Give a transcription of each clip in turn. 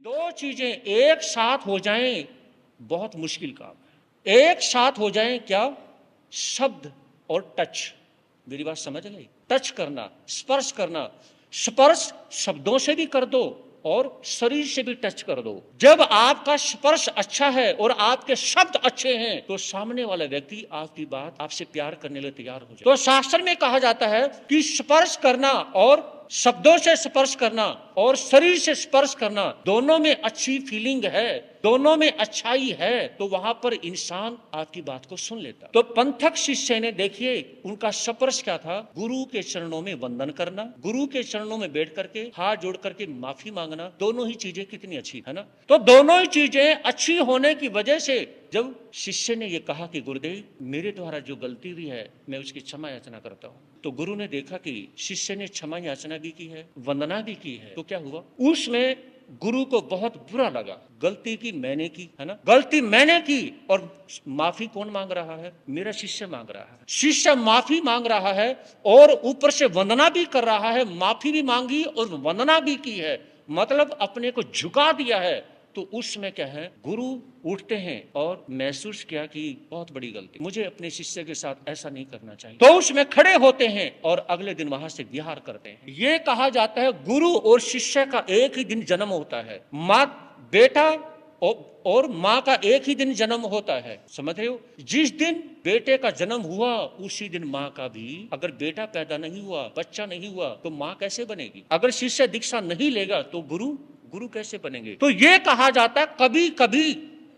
दो चीजें एक साथ हो जाएं बहुत मुश्किल काम है। एक साथ हो जाएं क्या? शब्द और टच। मेरी बात समझ गई? टच करना, स्पर्श करना। स्पर्श शब्दों से भी कर दो और शरीर से भी टच कर दो। जब आपका स्पर्श अच्छा है और आपके शब्द अच्छे हैं तो सामने वाला व्यक्ति आपकी बात, आपसे प्यार करने के लिए तैयार हो जाए। तो शास्त्र में कहा जाता है कि स्पर्श करना और शब्दों से स्पर्श करना और शरीर से स्पर्श करना, दोनों में अच्छी फीलिंग है, दोनों में अच्छाई है, तो वहां पर इंसान आपकी बात को सुन लेता। तो पंथक शिष्य ने, देखिए उनका स्पर्श क्या था? गुरु के चरणों में वंदन करना, गुरु के चरणों में बैठ करके हाथ जोड़ करके माफी मांगना। दोनों ही चीजें कितनी अच्छी है ना। तो दोनों ही चीजें अच्छी होने की वजह से जब शिष्य ने यह कहा कि गुरुदेव, मेरे द्वारा जो गलती हुई है मैं उसकी क्षमा याचना करता हूँ, तो गुरु ने देखा कि शिष्य ने क्षमा याचना भी की है, वंदना भी की है, तो क्या हुआ? उसमें गुरु को बहुत बुरा लगा। गलती की मैंने की, है ना, गलती मैंने की और माफी कौन मांग रहा है? मेरा शिष्य मांग रहा है। शिष्य माफी मांग रहा है और ऊपर से वंदना भी कर रहा है। माफी भी मांगी और वंदना भी की है, मतलब अपने को झुका दिया है। तो उसमें क्या है, गुरु उठते हैं और महसूस किया कि बहुत बड़ी गलती, मुझे अपने शिष्य के साथ ऐसा नहीं करना चाहिए। तो उसमें खड़े होते हैं और अगले दिन वहां से विहार करते हैं। ये कहा जाता है गुरु और शिष्य का एक ही दिन जन्म होता है। माँ बेटा और माँ का एक ही दिन जन्म होता है, समझ रहे हो? जिस दिन बेटे का जन्म हुआ उसी दिन माँ का भी। अगर बेटा पैदा नहीं हुआ, बच्चा नहीं हुआ, तो माँ कैसे बनेगी? अगर शिष्य दीक्षा नहीं लेगा तो गुरु कैसे बनेंगे? तो ये कहा जाता है कभी कभी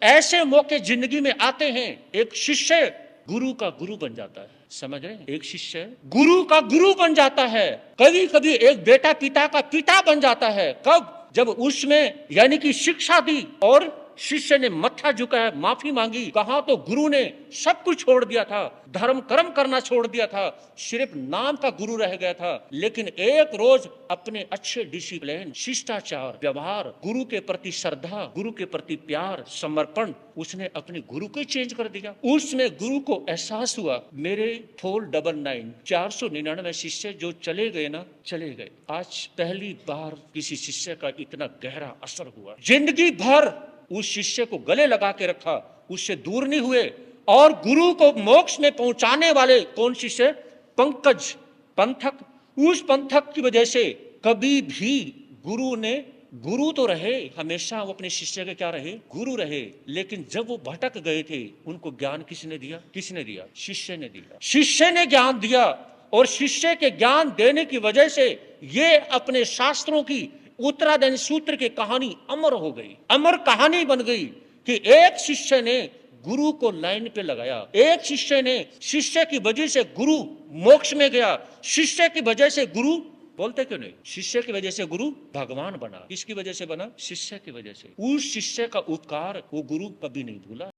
ऐसे मौके जिंदगी में आते हैं, एक शिष्य गुरु का गुरु बन जाता है, समझ रहे हैं? एक शिष्य गुरु का गुरु बन जाता है। कभी कभी एक बेटा पिता का पिता बन जाता है। कब? जब उसमें यानी कि शिक्षा दी और शिष्य ने मत्था झुकाया, माफी मांगी। कहा तो गुरु ने सब कुछ छोड़ दिया था, धर्म कर्म करना छोड़ दिया था, सिर्फ नाम का गुरु रह गया था। लेकिन एक रोज अपने अच्छे डिसिप्लिन, शिष्टाचार, व्यवहार, गुरु के प्रति श्रद्धा, गुरु के प्रति प्यार, समर्पण, उसने अपने गुरु को चेंज कर दिया। उसमें गुरु को एहसास हुआ मेरे 499 499 शिष्य जो चले गए ना, चले गए। आज पहली बार किसी शिष्य का इतना गहरा असर हुआ। जिंदगी भर उस शिष्य को गले लगा के रखा, उससे दूर नहीं हुए। और गुरु को मोक्ष में पहुंचाने वाले कौन शिष्य? पंकज, पंथक। उस पंथक की वजह से कभी भी गुरु तो रहे, हमेशा वो अपने शिष्य के क्या रहे? गुरु रहे। लेकिन जब वो भटक गए थे, उनको ज्ञान किसने दिया? किसने दिया? शिष्य ने दिया। शिष्य ने ज्ञान दिया और शिष्य के ज्ञान देने की वजह से ये अपने शास्त्रों की उत्तराधारी सूत्र की कहानी अमर हो गई, अमर कहानी बन गई कि एक शिष्य ने गुरु को लाइन पे लगाया, एक शिष्य ने, शिष्य की वजह से गुरु मोक्ष में गया, शिष्य की वजह से गुरु, बोलते क्यों नहीं, शिष्य की वजह से गुरु भगवान बना। किसकी वजह से बना? शिष्य की वजह से। उस शिष्य का उपकार वो गुरु कभी नहीं भूला।